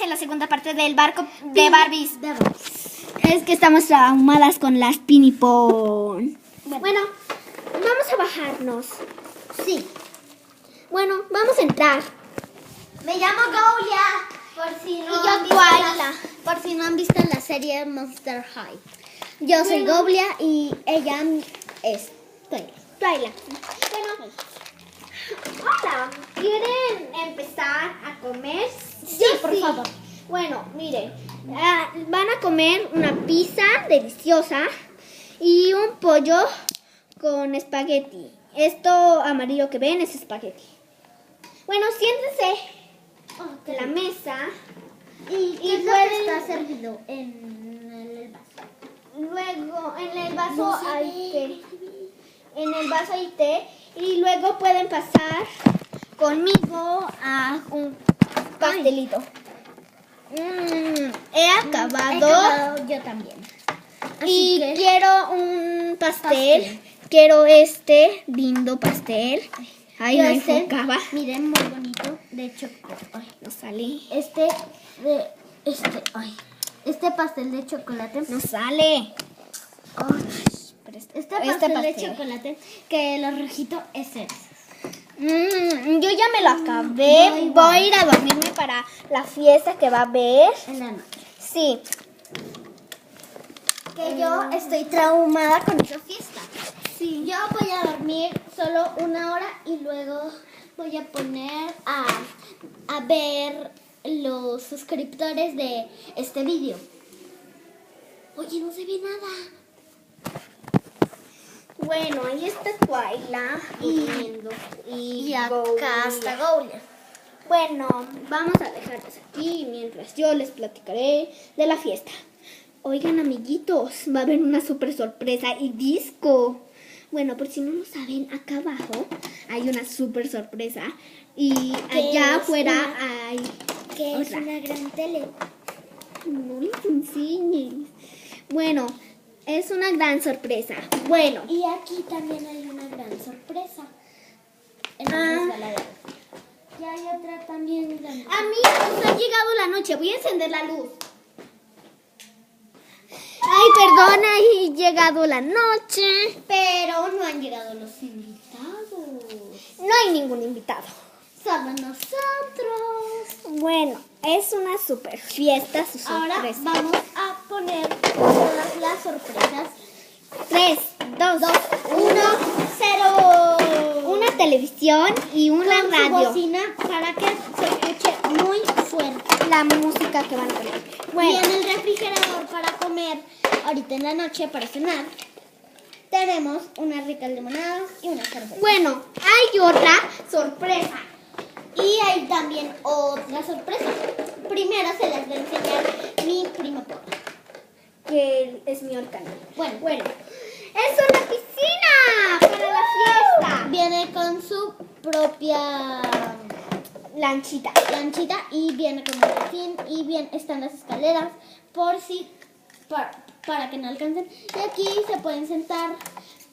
en la segunda parte del barco de Barbies. Es que estamos traumadas con las Pinipon. Bueno, vamos a bajarnos. Sí. Bueno, vamos a entrar. Me llamo Gaulia. Por si no Y yo han visto Twyla. por si no han visto la serie Monster High. Yo soy Gaulia y ella es Twyla. Twyla. Bueno, hola. ¿Quieren empezar a comer? Sí, por favor. Bueno, miren, van a comer una pizza deliciosa y un pollo con espagueti. Esto amarillo que ven es espagueti. Bueno, siéntense en la mesa ¿Y qué es lo que está servido en el vaso? Luego en el vaso No se hay ve. té. En el vaso hay té y luego pueden pasar conmigo a un pastelito. He acabado. Yo también. Y Así que quiero un pastel. Quiero este lindo pastel. Ay, yo no este, enfocaba. miren, muy bonito, de chocolate. Ay, No sale. Este pastel de chocolate. No sale. Pero Este pastel de chocolate que lo rojito es ese. Yo ya me lo acabé. Muy Voy a ir a dormirme para la fiesta que va a haber. En la noche. Sí. Que yo estoy traumada con esa fiesta. Sí. Yo voy a dormir solo 1 hora y luego voy a poner a ver los suscriptores de este vídeo. Oye, no se ve nada. Bueno, ahí está Twyla durmiendo. Y acá Gaulia. está Gaulia. Bueno, vamos a dejarlos aquí mientras yo les platicaré de la fiesta. Oigan, amiguitos, va a haber una súper sorpresa y disco. Bueno, por si no lo saben, acá abajo hay una súper sorpresa. Y allá afuera hay... Que es otra. una gran tele. No les enseñes. Bueno, es una gran sorpresa. Bueno, Y aquí también hay una gran sorpresa. En el resbaladero. Y hay otra también grande. amigos, ha llegado la noche. Voy a encender la luz. Ay, perdón, ha llegado la noche. Pero no han llegado los invitados. No hay ningún invitado. Solo nosotros. Bueno, es una super fiesta, su Ahora sorpresa. vamos a poner todas las sorpresas. 3, 2, 1, 0. una televisión y una Con su radio. bocina para que se escuche muy fuerte. La música que van a poner. Bueno, Y en el refrigerador para comer ahorita en la noche para cenar tenemos unas ricas limonadas y una cerveza. bueno, hay otra sorpresa. Y hay también otra sorpresa. Primero se las voy a enseñar mi prima Paula. Que es mi canal. Bueno, Es una piscina para la fiesta. viene con su propia Lanchita. lanchita y viene con un boletín y bien están las escaleras por si para que no alcancen. Y aquí se pueden sentar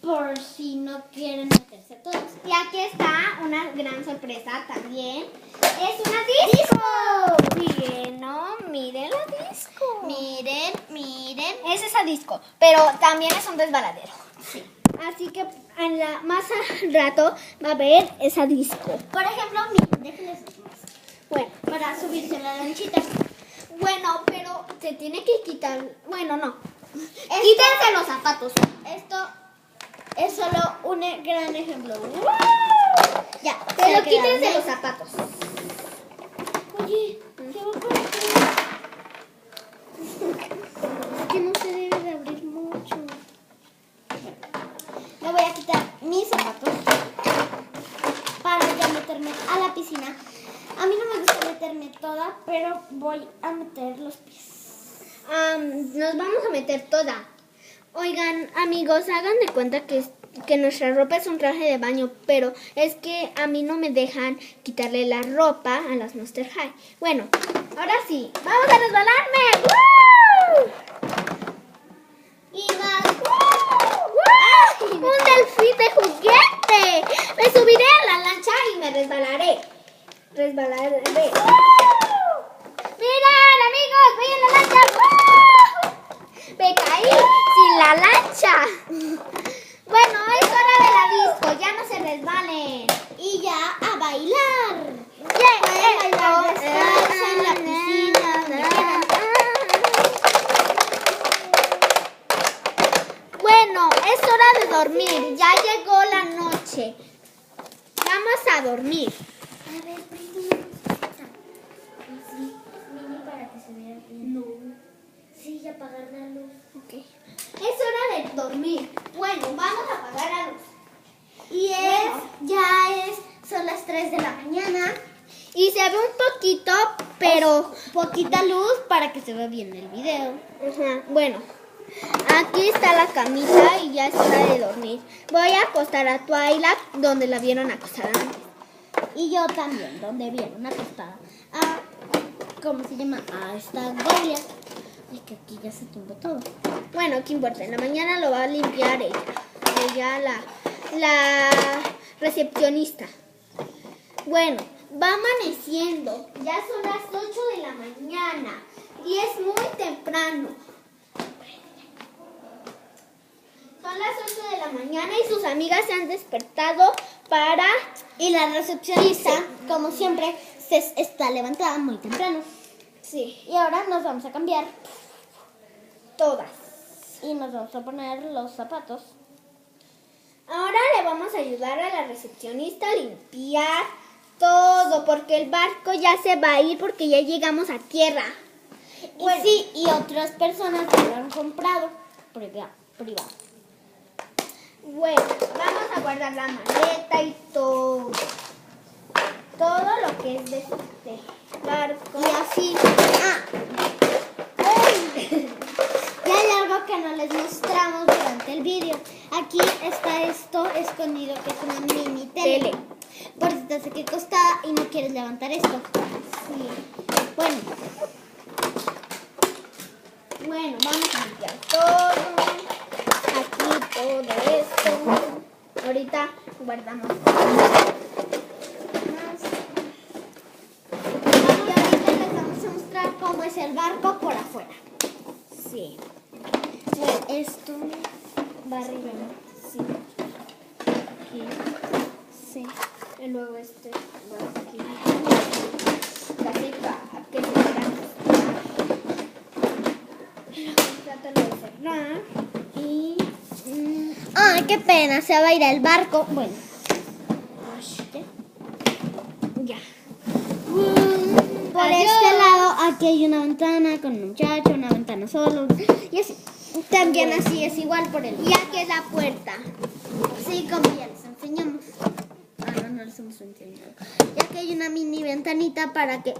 por si no quieren meterse todos. Y aquí está una gran sorpresa también. Es una disco. Miren, no, miren la disco. Miren. Es esa disco, pero también es un desbaladero. Sí. Así que más al rato va a haber esa disco. Por ejemplo, miren, déjenles más. Bueno, Para subirse a la lanchita. bueno, pero se tiene que quitar. Bueno, no. Quítense los zapatos. Esto es solo un gran ejemplo. Ya, Pero se quedaron, quítense ¿eh? los zapatos. Oye, ¿qué va por aquí? Es que no se debe de abrir mucho. Me voy a quitar mis zapatos para ya meterme a la piscina. A mí no me gusta meterme toda, pero voy a meter los pies. Nos vamos a meter toda. Oigan, amigos, hagan de cuenta que nuestra ropa es un traje de baño, pero es que a mí no me dejan quitarle la ropa a las Monster High. Bueno, ahora sí, vamos a resbalarme. ¡Woo! Y más. ¡Woo! ¡Un delfín de juguete! Me subiré a la lancha y me resbalaré. Resbalaré. ¡Woo! ¡Mira! dormir. Ya llegó la noche. Vamos a dormir. A ver, prende una lucecita. Así, mini para que se vea bien. No. Sí, y apagar la luz. Ok. Es hora de dormir. Bueno, vamos a apagar la luz. Y son las 3 de la mañana. Y se ve un poquito, pero... Poquita luz para que se vea bien el video. Ajá. Bueno, aquí está la camita y ya es hora de dormir. Voy a acostar a Twilight donde la vieron acostada antes. Y yo también, donde vieron acostada. ¿Cómo se llama? Esta Golia. Es que aquí ya se tumbó todo. Bueno, ¿qué importa? En la mañana lo va a limpiar ella. Ella, la recepcionista. Bueno, va amaneciendo. Ya son las 8 de la mañana. Y es muy temprano. Son las 8 de la mañana y sus amigas se han despertado para... Y la recepcionista, como siempre, está levantada muy temprano. Sí, Y ahora nos vamos a cambiar. todas. Y nos vamos a poner los zapatos. Ahora le vamos a ayudar a la recepcionista a limpiar todo, porque el barco ya se va a ir porque ya llegamos a tierra. Y sí, y otras personas que lo han comprado privado. Bueno, vamos a guardar la maleta y todo. Todo lo que es de este barco. Y así. Y hay algo que no les mostramos durante el vídeo. Aquí está esto escondido, que es una mini tele. Por si te hace que costada y no quieres levantar esto. Sí. Bueno, Bueno, vamos a limpiar todo. Aquí todo esto. Ahorita guardamos. y ahorita les vamos a mostrar cómo es el barco por afuera. Sí. Bueno, esto Va arriba. Sí. Aquí. sí. Y luego este va aquí. Casi para que se vean. Trátalo de cerrar. Y... Ay, qué pena, se va a ir el barco. Bueno. ya. Por Adiós. este lado, aquí hay una ventana con un muchacho, una ventana solo. Y así. También así es igual por el. Y aquí es la puerta. Sí, como ya les enseñamos. No les hemos enseñado. Y aquí hay una mini ventanita para que,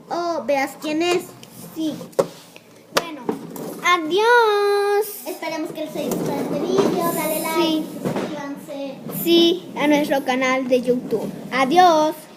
veas quién es. Sí. Bueno. Adiós. Esperemos que les haya gustado este vídeo. Dale like, Sí. suscríbanse. Sí, a nuestro canal de YouTube. Adiós.